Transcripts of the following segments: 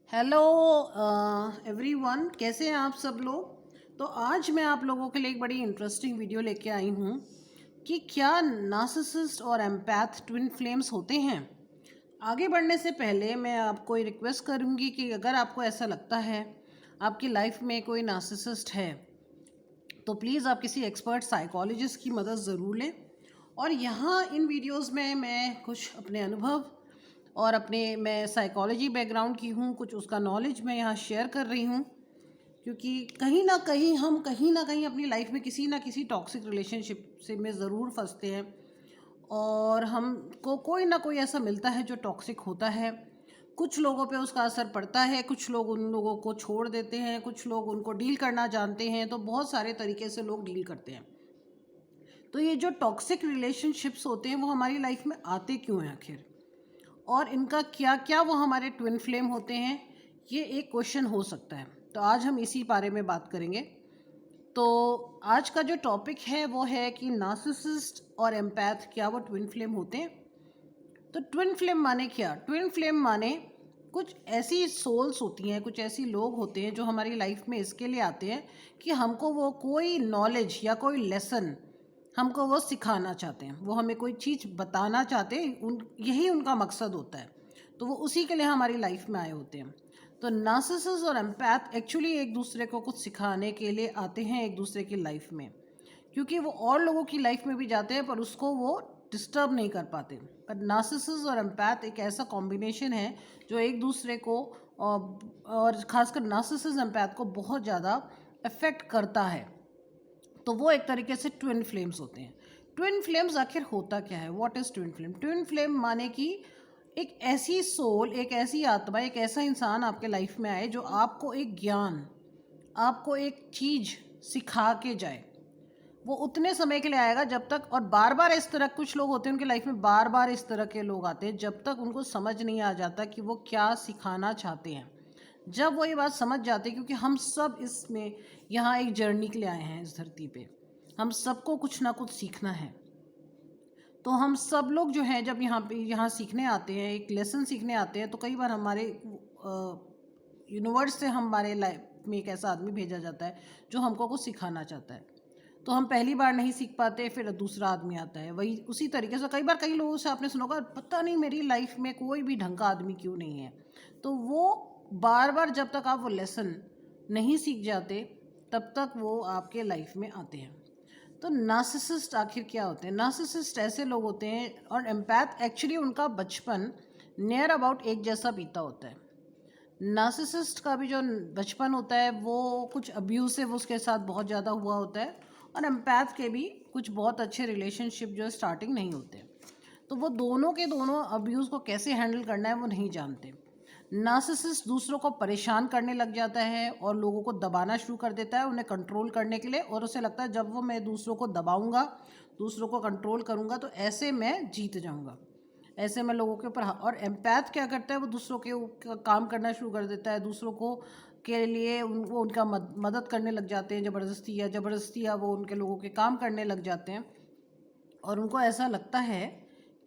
Hello everyone, कैसे हैं आप सब लोग। तो आज मैं आप लोगों के लिए एक बड़ी इंटरेस्टिंग वीडियो लेके आई हूँ कि क्या नार्सिसिस्ट और एम्पैथ ट्विन फ्लेम्स होते हैं। आगे बढ़ने से पहले मैं आपको ये रिक्वेस्ट करूँगी कि अगर आपको ऐसा लगता है आपकी लाइफ में कोई नार्सिसिस्ट है तो प्लीज़ आप किसी एक्सपर्ट साइकोलॉजिस्ट की मदद ज़रूर लें। और यहाँ इन वीडियोस में मैं कुछ अपने अनुभव और मैं साइकोलॉजी बैकग्राउंड की हूँ, कुछ उसका नॉलेज मैं यहाँ शेयर कर रही हूँ, क्योंकि कहीं ना कहीं हम कहीं ना कहीं अपनी लाइफ में किसी ना किसी टॉक्सिक रिलेशनशिप से में ज़रूर फंसते हैं और हमको कोई ना कोई ऐसा मिलता है जो टॉक्सिक होता है। कुछ लोगों पे उसका असर पड़ता है, कुछ लोग उन लोगों को छोड़ देते हैं, कुछ लोग उनको डील करना जानते हैं, तो बहुत सारे तरीके से लोग डील करते हैं। तो ये जो टॉक्सिक रिलेशनशिप्स होते हैं वो हमारी लाइफ में आते क्यों हैं आखिर, और इनका क्या क्या वो हमारे ट्विन फ्लेम होते हैं, ये एक क्वेश्चन हो सकता है। तो आज हम इसी बारे में बात करेंगे। तो आज का जो टॉपिक है वो है कि नार्सिसिस्ट और एम्पैथ क्या वो ट्विन फ्लेम होते हैं। तो ट्विन फ्लेम माने क्या? ट्विन फ्लेम माने कुछ ऐसी सोल्स होती हैं, कुछ ऐसी लोग होते हैं जो हमारी लाइफ में इसके लिए आते हैं कि हमको वो कोई नॉलेज या कोई लेसन हमको वो सिखाना चाहते हैं, वो हमें कोई चीज़ बताना चाहते हैं, यही उनका मकसद होता है। तो वो उसी के लिए हमारी लाइफ में आए होते हैं। तो नार्सिसिस्ट और एम्पैथ एक्चुअली एक दूसरे को कुछ सिखाने के लिए आते हैं एक दूसरे की लाइफ में, क्योंकि वो और लोगों की लाइफ में भी जाते हैं पर उसको वो डिस्टर्ब नहीं कर पाते। पर नार्सिसिस्ट और एम्पैथ एक ऐसा कॉम्बिनेशन है जो एक दूसरे को और ख़ासकर नार्सिसिस्ट एम्पैथ को बहुत ज़्यादा अफेक्ट करता है। तो वो एक तरीके से ट्विन फ्लेम्स होते हैं। ट्विन फ्लेम्स आखिर होता क्या है? What is twin flame? Twin flame माने कि एक ऐसी सोल, एक ऐसी आत्मा, एक ऐसा इंसान आपके लाइफ में आए जो आपको एक ज्ञान, आपको एक चीज़ सिखा के जाए। वो उतने समय के लिए आएगा जब तक, और बार बार इस तरह कुछ लोग होते हैं उनकी लाइफ में, बार बार इस तरह के लोग आते हैं जब तक उनको समझ नहीं आ जाता कि वो क्या सिखाना चाहते हैं। जब वो ये बात समझ जाते हैं, क्योंकि हम सब इसमें यहाँ एक जर्नी के लिए आए हैं इस धरती पे, हम सबको कुछ ना कुछ सीखना है। तो हम सब लोग जो हैं जब यहाँ सीखने आते हैं, एक लेसन सीखने आते हैं, तो कई बार हमारे यूनिवर्स से हमारे लाइफ में एक ऐसा आदमी भेजा जाता है जो हमको कुछ सिखाना चाहता है। तो हम पहली बार नहीं सीख पाते, फिर दूसरा आदमी आता है, वही उसी तरीके से कई बार कई लोगों से आपने सुना होगा, पता नहीं मेरी लाइफ में कोई भी ढंग का आदमी क्यों नहीं है। तो वो बार बार जब तक आप वो लेसन नहीं सीख जाते तब तक वो आपके लाइफ में आते हैं। तो नार्सिसिस्ट आखिर क्या होते हैं? नार्सिसिस्ट ऐसे लोग होते हैं, और एम्पैथ एक्चुअली उनका बचपन नियर अबाउट एक जैसा बीता होता है। नार्सिसिस्ट का भी जो बचपन होता है वो कुछ अब्यूसिव उसके साथ बहुत ज़्यादा हुआ होता है, और एम्पैथ के भी कुछ बहुत अच्छे रिलेशनशिप जो स्टार्टिंग नहीं होते। तो वो दोनों के दोनों अब्यूज़ को कैसे हैंडल करना है वो नहीं जानते। नार्सिसिस्ट दूसरों को परेशान करने लग जाता है और लोगों को दबाना शुरू कर देता है उन्हें कंट्रोल करने के लिए, और उसे लगता है जब वो मैं दूसरों को दबाऊंगा, दूसरों को कंट्रोल करूंगा तो ऐसे मैं जीत जाऊंगा, ऐसे में लोगों के ऊपर। और एम्पैथ क्या करता है, वो दूसरों के काम करना शुरू कर देता है, दूसरों को के लिए वो उनका मदद करने लग जाते हैं, ज़बरदस्ती या वो उनके लोगों के काम करने लग जाते हैं। और उनको ऐसा लगता है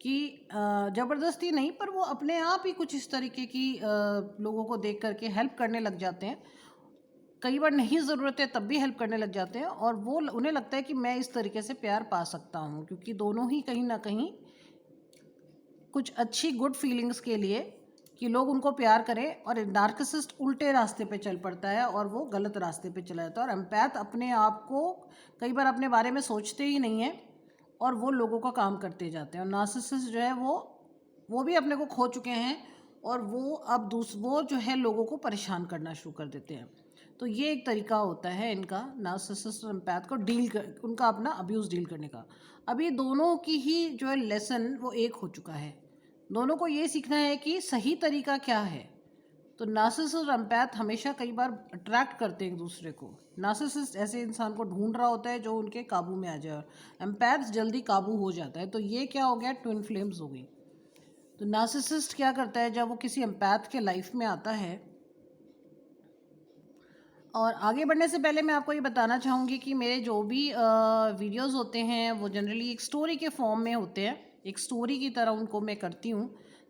कि ज़बरदस्ती नहीं, पर वो अपने आप ही कुछ इस तरीके की लोगों को देख करके हेल्प करने लग जाते हैं। कई बार नहीं ज़रूरत है तब भी हेल्प करने लग जाते हैं, और वो उन्हें लगता है कि मैं इस तरीके से प्यार पा सकता हूँ, क्योंकि दोनों ही कहीं ना कहीं कुछ अच्छी गुड फीलिंग्स के लिए कि लोग उनको प्यार करें। और नार्सिसिस्ट उल्टे रास्ते पे चल पड़ता है और वो गलत रास्ते पे चला जाता है। और एम्पैथ अपने आप को कई बार अपने बारे में सोचते ही नहीं है और वो लोगों का काम करते जाते हैं। और नार्सिसिस्ट जो है वो भी अपने को खो चुके हैं, और वो अब वो जो है लोगों को परेशान करना शुरू कर देते हैं। तो ये एक तरीका होता है इनका, नार्सिसिस्ट और एम्पैथ को उनका अपना अब्यूज़ डील करने का। अभी दोनों की ही जो है लेसन वो एक हो चुका है। दोनों को ये सीखना है कि सही तरीका क्या है। तो नार्सिसिस्ट और एम्पैथ हमेशा कई बार अट्रैक्ट करते हैं एक दूसरे को। नार्सिसिस्ट ऐसे इंसान को ढूंढ रहा होता है जो उनके काबू में आ जाए, और एम्पैथ जल्दी काबू हो जाता है। तो ये क्या हो गया? ट्विन फ्लेम्स हो गई। तो नार्सिसिस्ट क्या करता है, जब वो किसी एम्पैथ के लाइफ में आता है, और आगे बढ़ने से पहले मैं आपको ये बताना चाहूँगी कि मेरे जो भी वीडियोस होते हैं वो जनरली एक स्टोरी के फॉर्म में होते हैं, एक स्टोरी की तरह उनको मैं करती हूँ,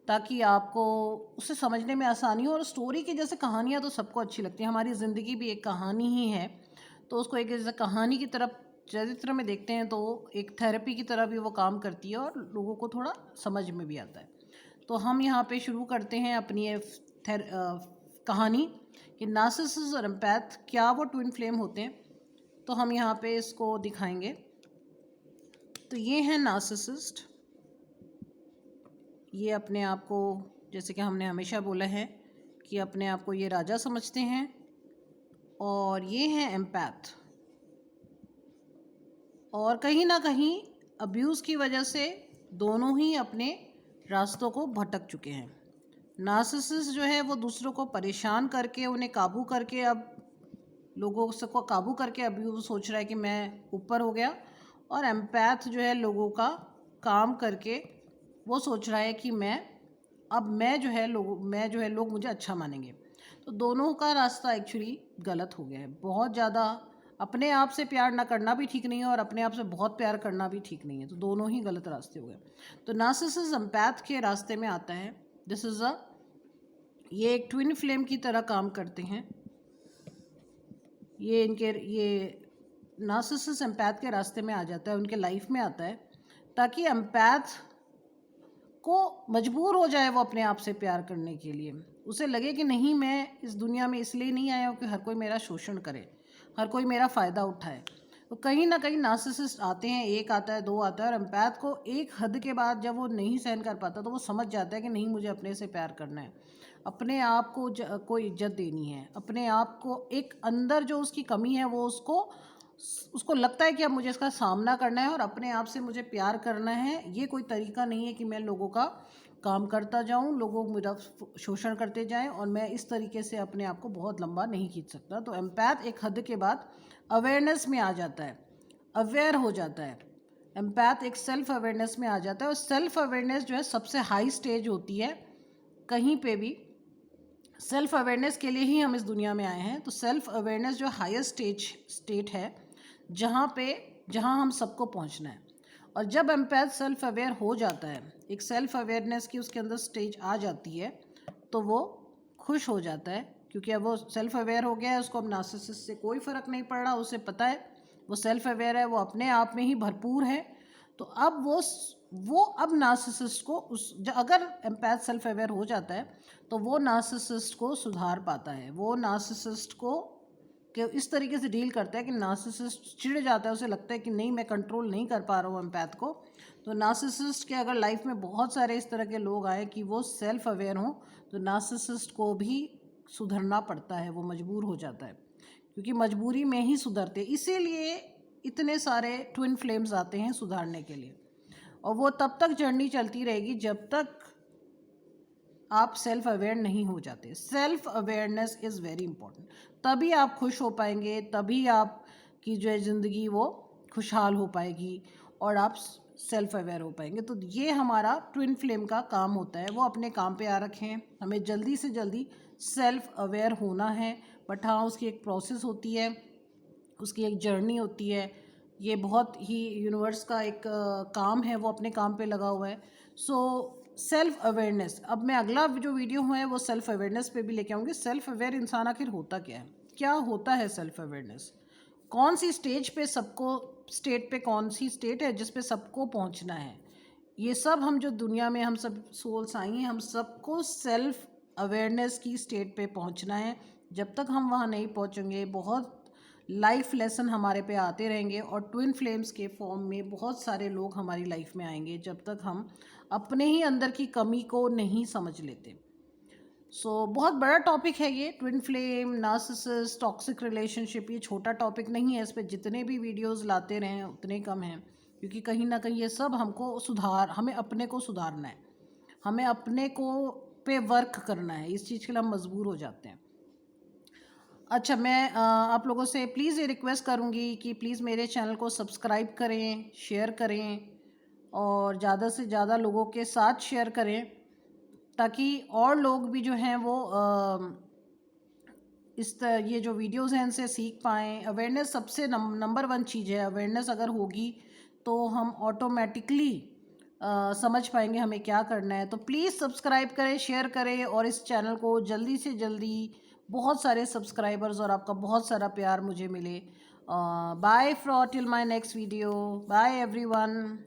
ताकि आपको उसे समझने में आसानी हो। और स्टोरी की जैसे कहानियाँ तो सबको अच्छी लगती हैं, हमारी ज़िंदगी भी एक कहानी ही है, तो उसको एक जैसे कहानी की तरफ चरित्र में देखते हैं तो एक थेरेपी की तरह भी वो काम करती है और लोगों को थोड़ा समझ में भी आता है। तो हम यहाँ पे शुरू करते हैं अपनी ये कहानी कि नार्सिसिस्ट और एम्पैथ क्या वो ट्विन फ्लेम होते हैं। तो हम यहाँ पे इसको दिखाएंगे। तो ये है नार्सिसिस्ट, ये अपने आप को, जैसे कि हमने हमेशा बोला है कि अपने आप को ये राजा समझते हैं। और ये है एम्पैथ, और कहीं ना कहीं अब्यूज़ की वजह से दोनों ही अपने रास्तों को भटक चुके हैं। नार्सिसिस्ट जो है वो दूसरों को परेशान करके, उन्हें काबू करके, अब लोगों को काबू करके अभी वो सोच रहा है कि मैं ऊपर हो गया। और एम्पैथ जो है लोगों का काम करके वो सोच रहा है कि मैं जो है लोग मुझे अच्छा मानेंगे। तो दोनों का रास्ता एक्चुअली गलत हो गया है। बहुत ज़्यादा अपने आप से प्यार ना करना भी ठीक नहीं है और अपने आप से बहुत प्यार करना भी ठीक नहीं है, तो दोनों ही गलत रास्ते हो गए। तो नार्सिसिस्ट एम्पैथ के रास्ते में आता है। दिस इज़ ये एक ट्विन फ्लेम की तरह काम करते हैं। ये नार्सिसिस्ट एम्पैथ के रास्ते में आ जाता है, उनके लाइफ में आता है, ताकि एम्पैथ को मजबूर हो जाए वो अपने आप से प्यार करने के लिए। उसे लगे कि नहीं, मैं इस दुनिया में इसलिए नहीं आया हूँ कि हर कोई मेरा शोषण करे, हर कोई मेरा फ़ायदा उठाए। तो कहीं ना कहीं नार्सिसिस्ट आते हैं, एक आता है, दो आता है, और एम्पैथ को एक हद के बाद जब वो नहीं सहन कर पाता तो वो समझ जाता है कि नहीं, मुझे अपने से प्यार करना है, अपने आप को को इज्जत देनी है, अपने आप को एक अंदर जो उसकी कमी है वो उसको लगता है कि अब मुझे इसका सामना करना है और अपने आप से मुझे प्यार करना है। ये कोई तरीका नहीं है कि मैं लोगों का काम करता जाऊं, लोगों मेरा शोषण करते जाएं, और मैं इस तरीके से अपने आप को बहुत लंबा नहीं खींच सकता। तो एम्पैथ एक हद के बाद अवेयरनेस में आ जाता है, अवेयर हो जाता है। एम्पैथ एक सेल्फ अवेयरनेस में आ जाता है, और सेल्फ अवेयरनेस जो है सबसे हाई स्टेज होती है कहीं पे भी। सेल्फ अवेयरनेस के लिए ही हम इस दुनिया में आए हैं। तो सेल्फ अवेयरनेस जो हाईएस्ट स्टेट है, जहाँ हम सबको पहुँचना है। और जब एम्पैथ सेल्फ अवेयर हो जाता है, एक सेल्फ अवेयरनेस की उसके अंदर स्टेज आ जाती है, तो वो खुश हो जाता है, क्योंकि अब वो सेल्फ अवेयर हो गया है। उसको अब नार्सिसिस्ट से कोई फ़र्क नहीं पड़ रहा, उसे पता है वो सेल्फ अवेयर है, वो अपने आप में ही भरपूर है। तो अब वो अब नार्सिसिस्ट को अगर एम्पैथ सेल्फ अवेयर हो जाता है तो वो नार्सिसिस्ट को सुधार पाता है। वो नार्सिसिस्ट को कि इस तरीके से डील करता है कि नार्सिसिस्ट चिढ़ जाता है, उसे लगता है कि नहीं, मैं कंट्रोल नहीं कर पा रहा हूँ एम्पैथ को। तो नार्सिसिस्ट के अगर लाइफ में बहुत सारे इस तरह के लोग आए कि वो सेल्फ अवेयर हों, तो नार्सिसिस्ट को भी सुधरना पड़ता है, वो मजबूर हो जाता है, क्योंकि मजबूरी में ही सुधरते। इसीलिए इतने सारे ट्विन फ्लेम्स आते हैं सुधारने के लिए। और वो तब तक जर्नी चलती रहेगी जब तक आप सेल्फ अवेयर नहीं हो जाते। Self awareness is very important. तभी आप खुश हो पाएंगे, तभी आपकी जो है ज़िंदगी वो खुशहाल हो पाएगी और आप सेल्फ अवेयर हो पाएंगे। तो ये हमारा ट्विन फ्लेम का काम होता है। वो अपने काम पे आ रखे हैं, हमें जल्दी से जल्दी सेल्फ अवेयर होना है। बट हाँ, उसकी एक प्रोसेस होती है, उसकी एक जर्नी होती है। ये बहुत ही यूनिवर्स का एक काम है, वो अपने काम पे लगा हुआ है। सो सेल्फ अवेयरनेस, अब मैं अगला जो वीडियो है वो सेल्फ अवेयरनेस पे भी लेके आऊँगी। सेल्फ अवेयर इंसान आखिर होता क्या है, क्या होता है सेल्फ अवेयरनेस, कौन सी स्टेज पे सबको, स्टेट पे कौन सी स्टेट है जिस पे सबको पहुंचना है। ये सब हम जो दुनिया में हम सब सोल्स आई हैं, हम सबको सेल्फ अवेयरनेस की स्टेट पे पहुंचना है। जब तक हम वहाँ नहीं पहुँचेंगे, बहुत लाइफ लेसन हमारे पे आते रहेंगे और ट्विन फ्लेम्स के फॉर्म में बहुत सारे लोग हमारी लाइफ में आएंगे, जब तक हम अपने ही अंदर की कमी को नहीं समझ लेते। बहुत बड़ा टॉपिक है ये, twin flame, narcissist, toxic relationship. ये छोटा टॉपिक नहीं है, इस पर जितने भी वीडियोस लाते रहें उतने कम हैं, क्योंकि कहीं ना कहीं ये सब हमें अपने को सुधारना है, हमें अपने को पे वर्क करना है। इस चीज़ के लिए हम मजबूर हो जाते हैं। अच्छा, मैं आप लोगों से प्लीज़ ये रिक्वेस्ट करूँगी कि प्लीज़ मेरे चैनल को सब्सक्राइब करें, शेयर करें, और ज़्यादा से ज़्यादा लोगों के साथ शेयर करें, ताकि और लोग भी जो हैं वो ये जो वीडियोस हैं इनसे सीख पाएँ। अवेयरनेस सबसे नंबर वन चीज़ है। अवेयरनेस अगर होगी तो हम ऑटोमेटिकली समझ पाएंगे हमें क्या करना है। तो प्लीज़ सब्सक्राइब करें, शेयर करें और इस चैनल को जल्दी से जल्दी बहुत सारे सब्सक्राइबर्स और आपका बहुत सारा प्यार मुझे मिले। Bye for till my next video. Bye everyone.